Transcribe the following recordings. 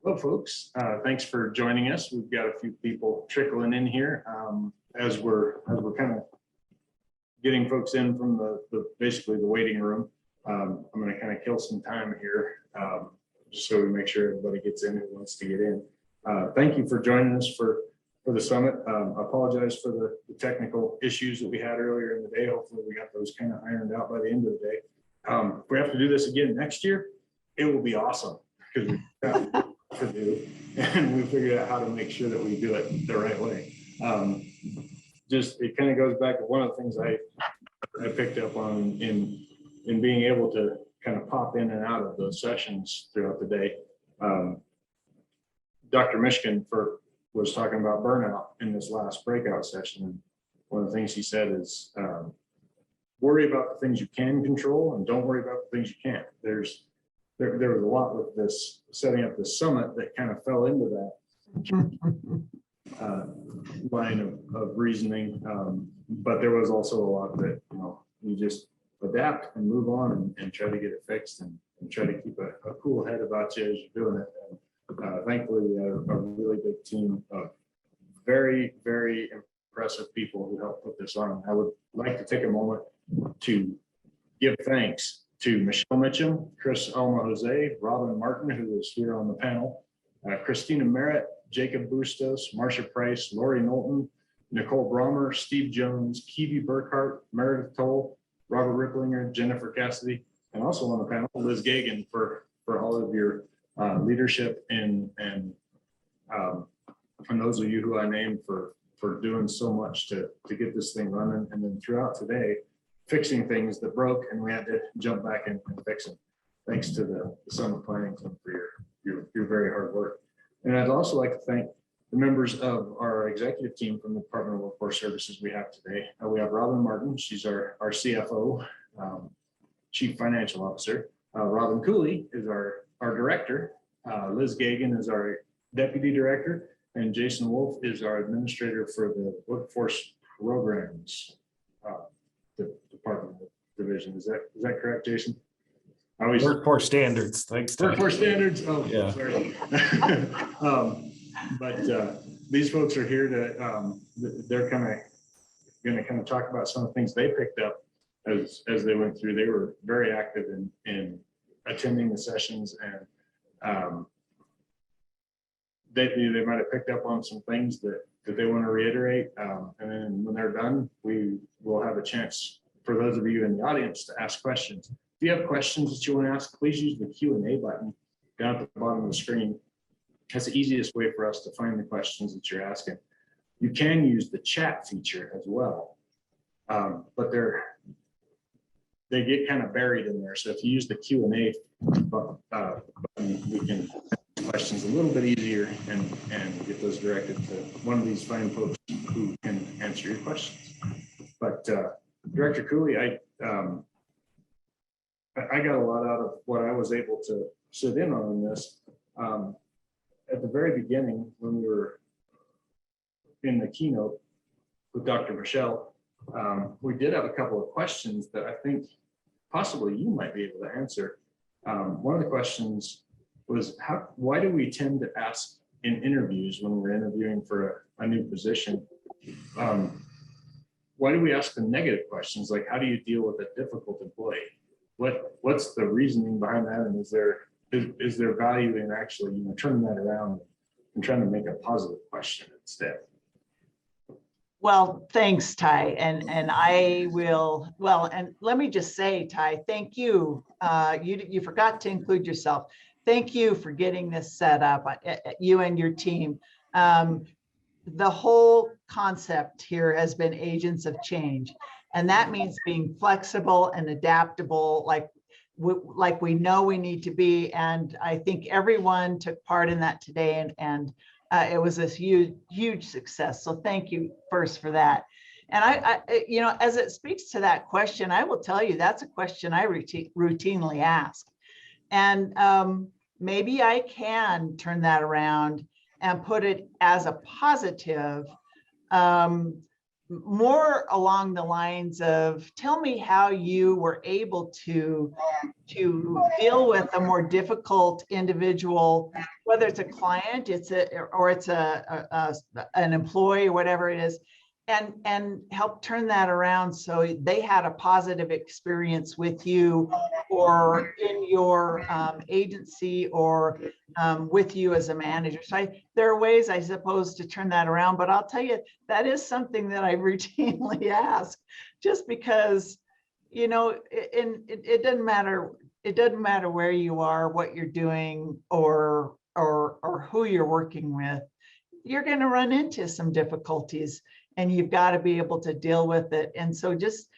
Hello, folks. Thanks for joining us. We've got a few people trickling in here as we're kind of getting folks in from basically the waiting room. I'm going to kind of kill some time here just so we make sure everybody gets in who wants to get in. Thank you for joining us for the summit. I apologize for the technical issues that we had earlier in the day. Hopefully we got those kind of ironed out by the end of the day. If we have to do this again next year, it will be awesome because we've got to do, and we figured out how to make sure that we do it the right way. Just it kind of goes back to one of the things I picked up on in being able to kind of pop in and out of those sessions throughout the day. Dr. Mishkin was talking about burnout in this last breakout session. And one of the things he said is worry about the things you can control and don't worry about the things you can't. There was a lot with this setting up this summit that kind of fell into that line of reasoning. But there was also a lot that, you just adapt and move on and try to get it fixed and try to keep a cool head about you as you're doing it. And thankfully, we had a really big team of very, very impressive people who helped put this on. I would like to take a moment to give thanks to Michelle Mitchum, Chris Alma Jose, Robin Martin, who was here on the panel, Christina Merritt, Jacob Bustos, Marcia Price, Lori Knowlton, Nicole Brommer, Steve Jones, Kiwi Burkhart, Meredith Toll, Robert Ripplinger, Jennifer Cassidy, and also on the panel, Liz Gagan for all of your leadership and those of you who I named for doing so much to get this thing running, and then throughout today, fixing things that broke and we had to jump back and fix them. Thanks to the Summit Planning team for your very hard work. And I'd also like to thank the members of our executive team from the Department of Workforce Services we have today. We have Robin Martin, she's our CFO, Chief Financial Officer. Robin Cooley is our director. Liz Gagan is our deputy director, and Jason Wolf is our administrator for the workforce programs department division. Is that correct, Jason? Workforce standards. Thanks. Workforce standards. Oh, yeah. Sorry. But these folks are here to. They're going to talk about some of the things they picked up as they went through. They were very active in attending the sessions, and they might have picked up on some things that they want to reiterate. And then when they're done, we will have a chance for those of you in the audience to ask questions. If you have questions that you want to ask, please use the Q&A button down at the bottom of the screen. That's the easiest way for us to find the questions that you're asking. You can use the chat feature as well, but they get kind of buried in there. So if you use the Q&A button, we can ask questions a little bit easier and get those directed to one of these fine folks who can answer your questions. But Director Cooley, I got a lot out of what I was able to sit in on this. At the very beginning, when we were in the keynote with Dr. Michelle, we did have a couple of questions that I think possibly you might be able to answer. One of the questions was, why do we tend to ask in interviews when we're interviewing for a new position? Why do we ask the negative questions? Like, how do you deal with a difficult employee? What's the reasoning behind that? And is there value in actually, turning that around and trying to make a positive question instead? Well, thanks, Ty. And I will, and let me just say, Ty, thank you. You forgot to include yourself. Thank you for getting this set up, you and your team. The whole concept here has been agents of change. And that means being flexible and adaptable, like we know we need to be. And I think everyone took part in that today, and it was a huge success. So thank you first for that. And I as it speaks to that question, I will tell you that's a question I routinely ask. And maybe I can turn that around and put it as a positive. more along the lines of, tell me how you were able to deal with a more difficult individual, whether it's a client, it's an employee or whatever it is, and help turn that around so they had a positive experience with you or in your agency or with you as a manager. So there are ways, I suppose, to turn that around, but I'll tell you, that is something that I routinely ask, just because, you know, it doesn't matter. It doesn't matter where you are, what you're doing, or who you're working with. You're going to run into some difficulties, and you've got to be able to deal with it. And so just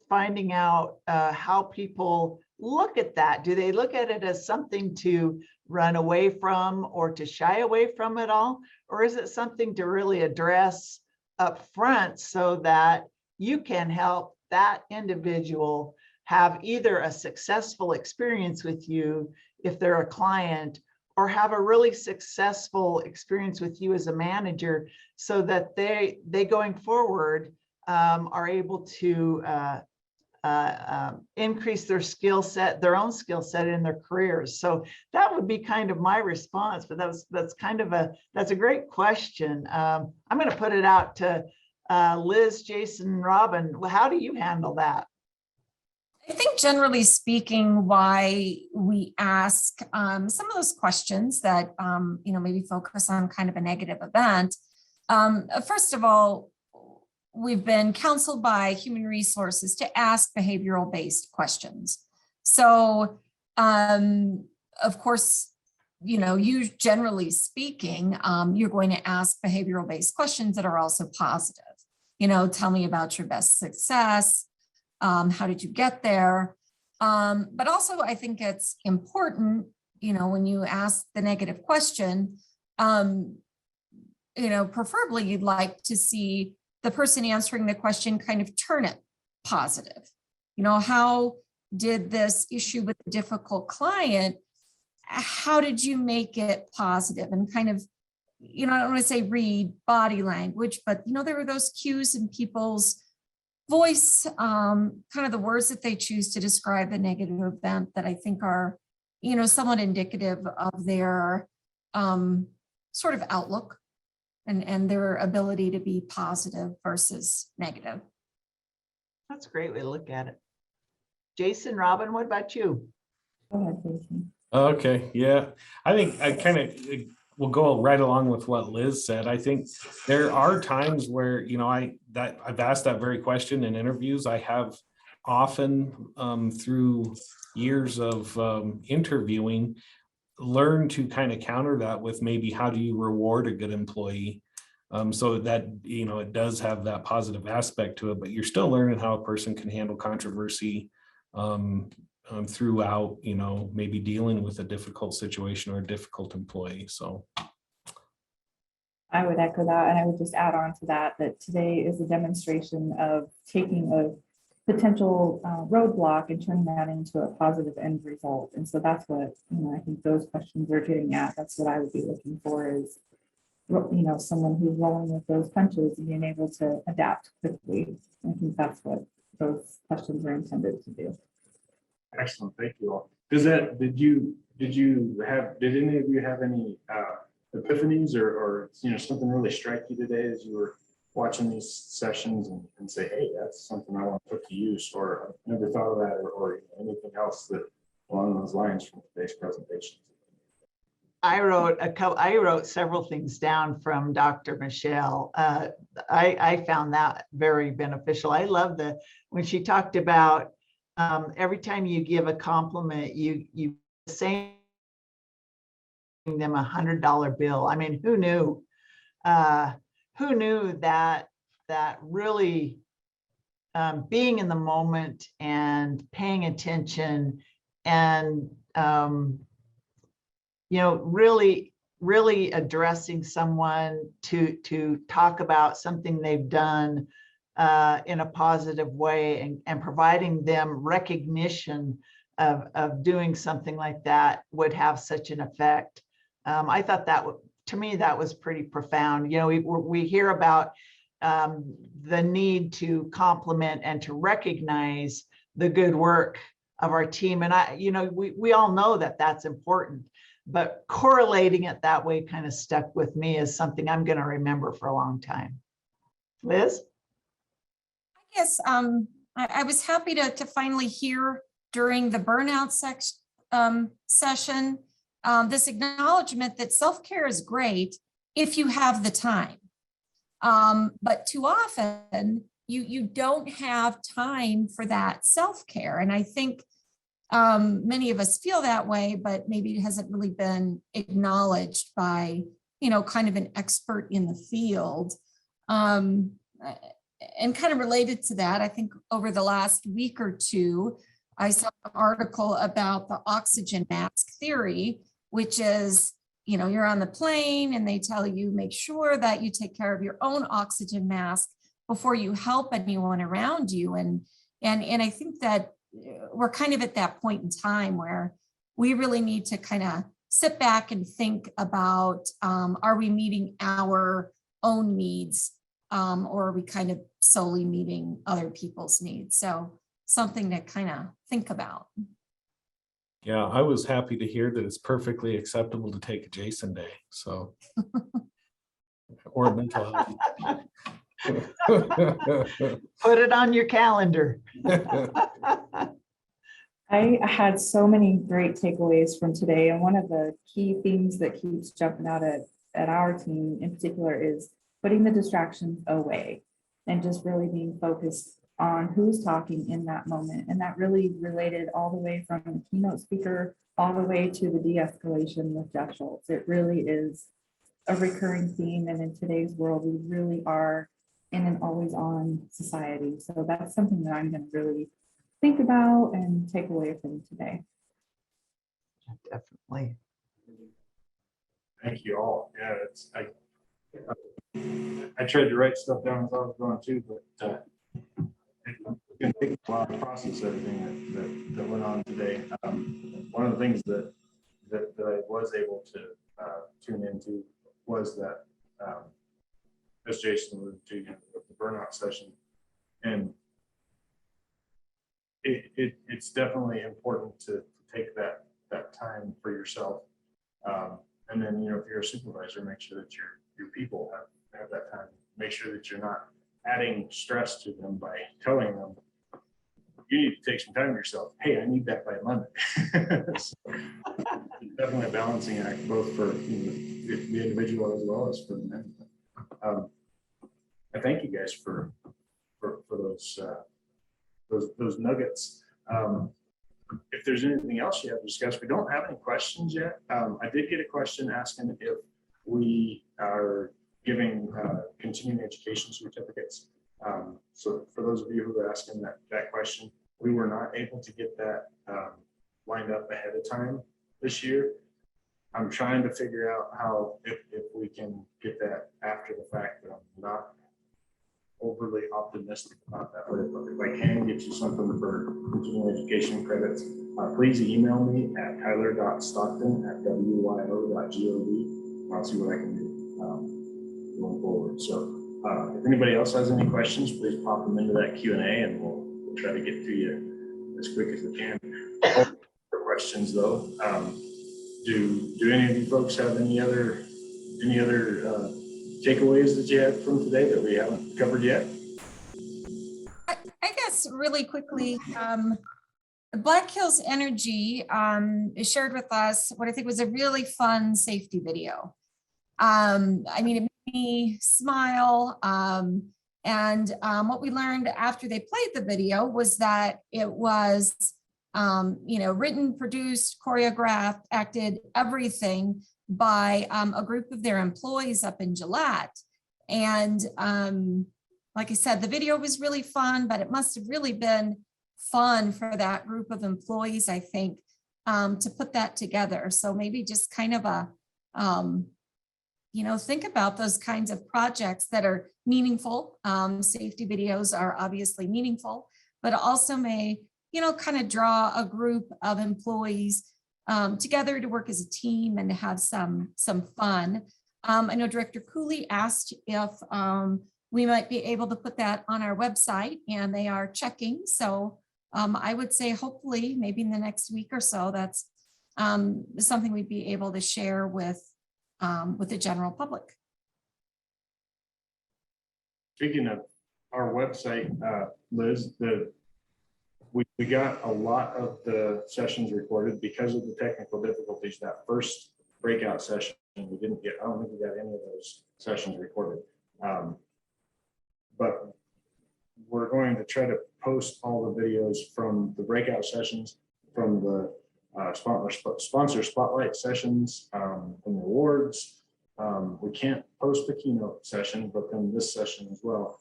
finding out how people look at that. Do they look at it as something to run away from or to shy away from at all? Or is it something to really address up front so that you can help that individual have either a successful experience with you if they're a client, or have a really successful experience with you as a manager, so that they going forward are able to increase their skill set, their own skill set in their careers. So that would be kind of my response. But that's a great question. I'm going to put it out to Liz, Jason, Robin. How do you handle that? I think generally speaking, why we ask some of those questions that, maybe focus on kind of a negative event. First of all, we've been counseled by human resources to ask behavioral-based questions. So, of course, you generally speaking, you're going to ask behavioral-based questions that are also positive. Tell me about your best success. How did you get there? But also, I think it's important, when you ask the negative question, preferably you'd like to see the person answering the question kind of turn it positive. How did this issue with a difficult client, how did you make it positive? And kind of, I don't want to say read body language, but, there are those cues in people's voice, kind of the words that they choose to describe the negative event that I think are, somewhat indicative of their sort of outlook and their ability to be positive versus negative. That's a great way to look at it. Jason, Robin, what about you? Go ahead, Jason. Okay, yeah. I think I kind of will go right along with what Liz said. I think there are times where, I've asked that very question in interviews. I have often through years of interviewing learned to kind of counter that with maybe how do you reward a good employee, so that, it does have that positive aspect to it, but you're still learning how a person can handle controversy throughout, maybe dealing with a difficult situation or a difficult employee. So I would echo that, and I would just add on to that today is a demonstration of taking a potential roadblock and turning that into a positive end result. And so that's what, I think those questions are getting at. That's what I would be looking for is, someone who's rolling with those punches and being able to adapt quickly. I think that's what those questions are intended to do. Excellent, thank you all. Did any of you have any epiphanies or something really strike you today as you were watching these sessions and say, hey, that's something I want to put to use, or I never thought of that, or anything else that along those lines from today's presentation? I wrote several things down from Dr. Michelle. I found that very beneficial. I love when she talked about every time you give a compliment, you say them $100 bill. I mean, who knew? Who knew that really being in the moment and paying attention and really addressing someone to talk about something they've done in a positive way and providing them recognition of doing something like that would have such an effect. I thought to me, that was pretty profound. We hear about the need to compliment and to recognize the good work of our team. And we all know that that's important, but correlating it that way kind of stuck with me as something I'm going to remember for a long time. Liz? Yes, I was happy to finally hear during the burnout session, this acknowledgement that self-care is great if you have the time. But too often you don't have time for that self-care. And I think many of us feel that way, but maybe it hasn't really been acknowledged by, kind of an expert in the field. And kind of related to that, I think over the last week or two, I saw an article about the oxygen mask theory, which is, you're on the plane and they tell you, make sure that you take care of your own oxygen mask before you help anyone around you. And I think that we're kind of at that point in time where we really need to kind of sit back and think about, are we meeting our own needs? Or are we kind of solely meeting other people's needs? So something to kind of think about. Yeah, I was happy to hear that it's perfectly acceptable to take a Jason day. So, or mental health. Put it on your calendar. I had so many great takeaways from today. And one of the key themes that keeps jumping out at our team in particular is putting the distractions away and just really being focused on who's talking in that moment. And that really related all the way from the keynote speaker all the way to the de-escalation with Jeff Schultz. It really is a recurring theme. And in today's world, we really are in an always on society. So that's something that I'm going to really think about and take away from today. Definitely. Thank you all. Yeah, I tried to write stuff down as I was going too, but it's going to take a while to process everything that went on today. One of the things that I was able to tune into was that, as Jason alluded to, the burnout session, and it's definitely important to take that time for yourself, and then if you're a supervisor, make sure that your people have that time. Make sure that you're not adding stress to them by telling them you need to take some time to yourself. Hey, I need that by Monday. So, definitely a balancing act, both for the individual as well as for the management. I thank you guys for those nuggets. If there's anything else you have to discuss, we don't have any questions yet. I did get a question asking if we are giving continuing education certificates. So for those of you who are asking that question, we were not able to get that lined up ahead of time this year. I'm trying to figure out how, if we can get that after the fact, but I'm not overly optimistic about that. But if I can get you something for continuing education credits, please email me at tyler.stockton@wyo.gov. I'll see what I can do going forward. So if anybody else has any questions, please pop them into that Q&A and we'll try to get to you as quick as we can. For questions though, do any of you folks have any other takeaways that you had from today that we haven't covered yet? I guess really quickly, Black Hills Energy shared with us what I think was a really fun safety video. I mean, it made me smile. And what we learned after they played the video was that it was, written, produced, choreographed, acted, everything by a group of their employees up in Gillette. And like I said, the video was really fun, but it must have really been fun for that group of employees, I think, to put that together. So maybe just kind of a, think about those kinds of projects that are meaningful. Safety videos are obviously meaningful, but also may, kind of draw a group of employees together to work as a team and to have some fun. I know Director Cooley asked if we might be able to put that on our website, and they are checking. So I would say hopefully maybe in the next week or so, that's something we'd be able to share with the general public. Speaking of our website, Liz, we got a lot of the sessions recorded because of the technical difficulties. That first breakout session, we didn't get, I don't think we got any of those sessions recorded. But we're going to try to post all the videos from the breakout sessions, from the sponsor spotlight sessions, from the awards. We can't post the keynote session, but then this session as well.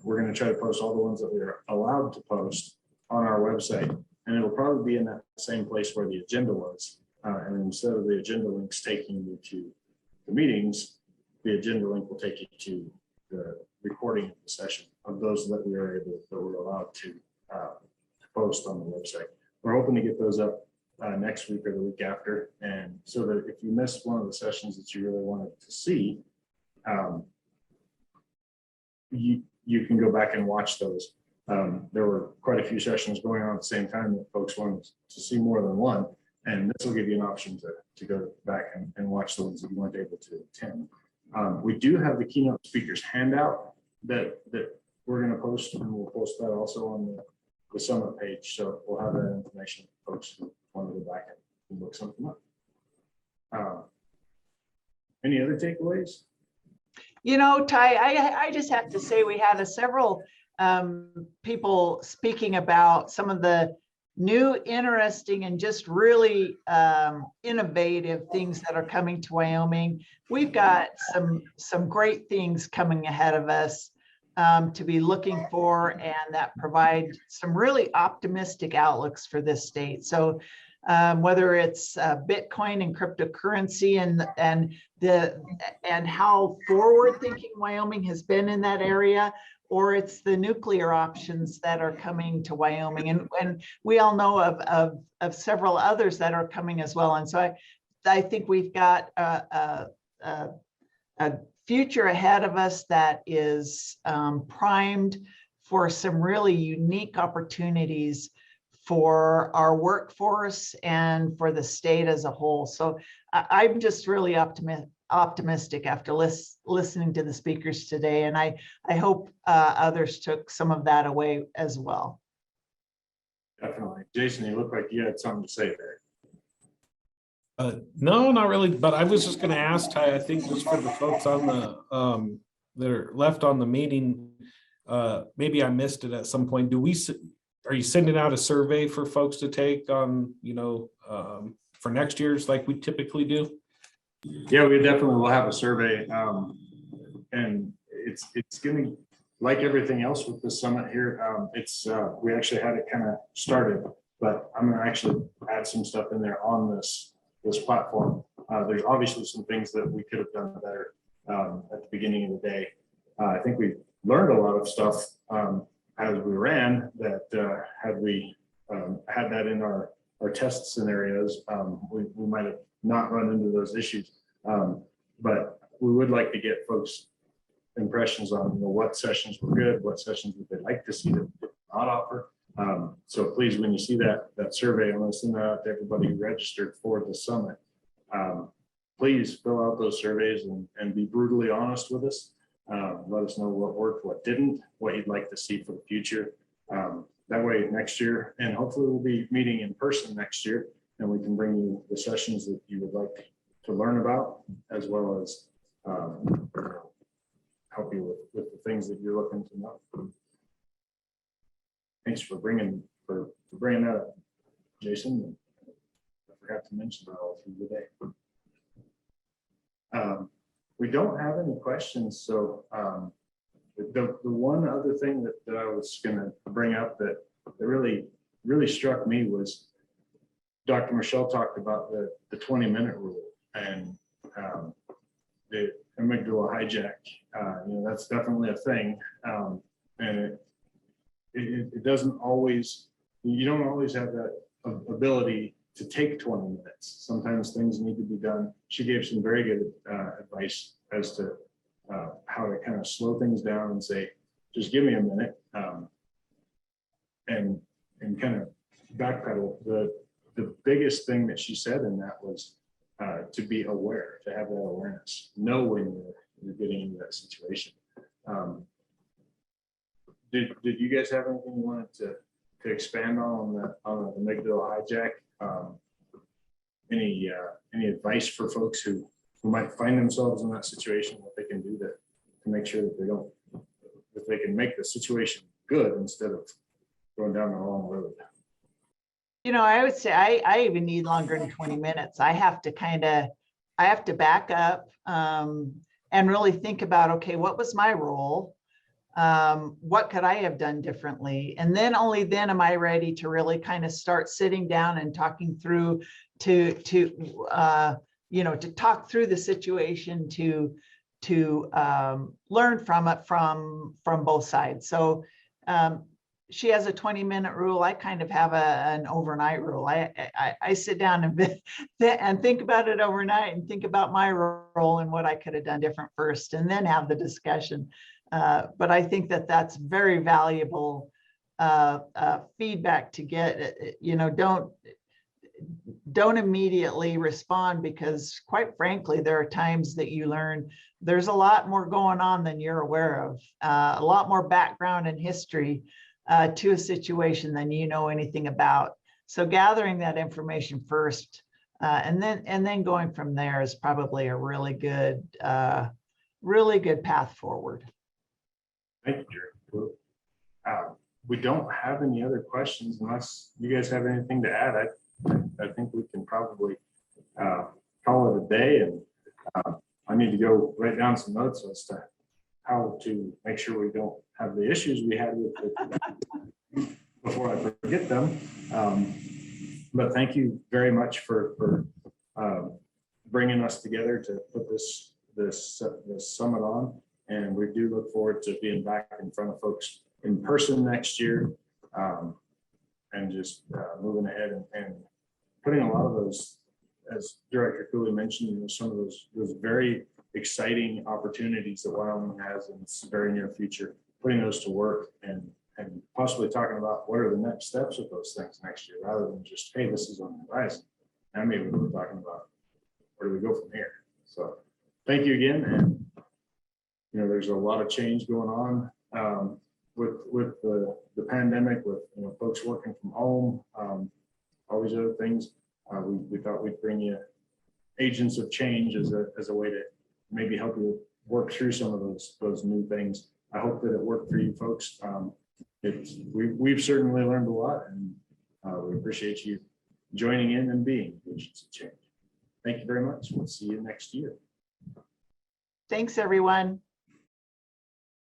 We're going to try to post all the ones that we are allowed to post on our website, and it'll probably be in that same place where the agenda was. And instead of the agenda links taking you to the meetings, the agenda link will take you to the recording of the session of those that we're allowed to post on the website. We're hoping to get those up next week or the week after, and so that if you missed one of the sessions that you really wanted to see, you can go back and watch those. There were quite a few sessions going on at the same time that folks wanted to see more than one, and this will give you an option to go back and watch the ones that you weren't able to attend. We do have the keynote speakers handout that we're going to post, and we'll post that also on the summit page. So we'll have that information for folks who want to go back and look something up. Any other takeaways? You know, Ty, I just have to say we had several people speaking about some of the new, interesting, and just really innovative things that are coming to Wyoming. We've got some great things coming ahead of us to be looking for, and that provide some really optimistic outlooks for this state. So whether it's Bitcoin and cryptocurrency and how forward-thinking Wyoming has been in that area, or it's the nuclear options that are coming to Wyoming, and we all know of several others that are coming as well. And so I think we've got a future ahead of us that is primed for some really unique opportunities for our workforce and for the state as a whole. So I'm just really optimistic after listening to the speakers today, and I hope others took some of that away as well. Definitely. Jason, you look like you had something to say there. No, not really, but I was just going to ask Ty, I think just for the folks on the that are left on the meeting, maybe I missed it at some point. Are you sending out a survey for folks to take on, for next year's like we typically do? Yeah, we definitely will have a survey, and it's going to, like everything else with the summit here, we actually had it kind of started, but I'm going to actually add some stuff in there on this platform. There's obviously some things that we could have done better at the beginning of the day. I think we learned a lot of stuff as we ran that had we had that in our test scenarios, we might have not run into those issues. But we would like to get folks' impressions on what sessions were good, what sessions would they like to see that did not offer. So please, when you see that survey, I'm going to send that out to everybody who registered for the summit. Please fill out those surveys and be brutally honest with us. Let us know what worked, what didn't, what you'd like to see for the future. That way next year, and hopefully we'll be meeting in person next year, and we can bring you the sessions that you would like to learn about, as well as help you with the things that you're looking to know. Thanks for bringing that up, Jason. I forgot to mention that all through the day. We don't have any questions, so the one other thing that I was going to bring up that really struck me was Dr. Michelle talked about the 20-minute rule and the amygdala hijack. That's definitely a thing, and it doesn't always. You don't always have that ability to take 20 minutes. Sometimes things need to be done. She gave some very good advice as to how to kind of slow things down and say, just give me a minute, and kind of backpedal. The biggest thing that she said in that was to be aware, to have that awareness, know when you're getting into that situation. Did you guys have anything you wanted to expand on the amygdala hijack? Any advice for folks who might find themselves in that situation, what they can do to make sure that they can make the situation good instead of going down the wrong road? I would say I even need longer than 20 minutes. I have to back up and really think about, okay, what was my role? What could I have done differently? And then only then am I ready to really kind of start sitting down and talking through to talk through the situation, to learn from it from both sides. So she has a 20-minute rule. I kind of have an overnight rule. I sit down and think about it overnight and think about my role and what I could have done different first, and then have the discussion. But I think that that's very valuable feedback to get. Don't immediately respond, because quite frankly, there are times that you learn there's a lot more going on than you're aware of, a lot more background and history to a situation than you know anything about. So gathering that information first, and then going from there is probably a really good path forward. Thank you, Drew. We don't have any other questions unless you guys have anything to add. I think we can probably call it a day, and I need to go write down some notes as to how to make sure we don't have the issues we had with it before I forget them. But thank you very much for bringing us together to put this summit on, and we do look forward to being back in front of folks in person next year, and just moving ahead and putting a lot of those, as Director Cooley mentioned, some of those very exciting opportunities that Wyoming has in its very near future, putting those to work and possibly talking about what are the next steps of those things next year, rather than just, hey, this is on the horizon. Now maybe we're talking about where do we go from here. So thank you again. And there's a lot of change going on with the pandemic, with folks working from home, all these other things. We thought we'd bring you agents of change as a way to maybe help you work through some of those new things. I hope that it worked for you folks. We've certainly learned a lot, and we appreciate you joining in and being agents of change. Thank you very much. We'll see you next year. Thanks, everyone.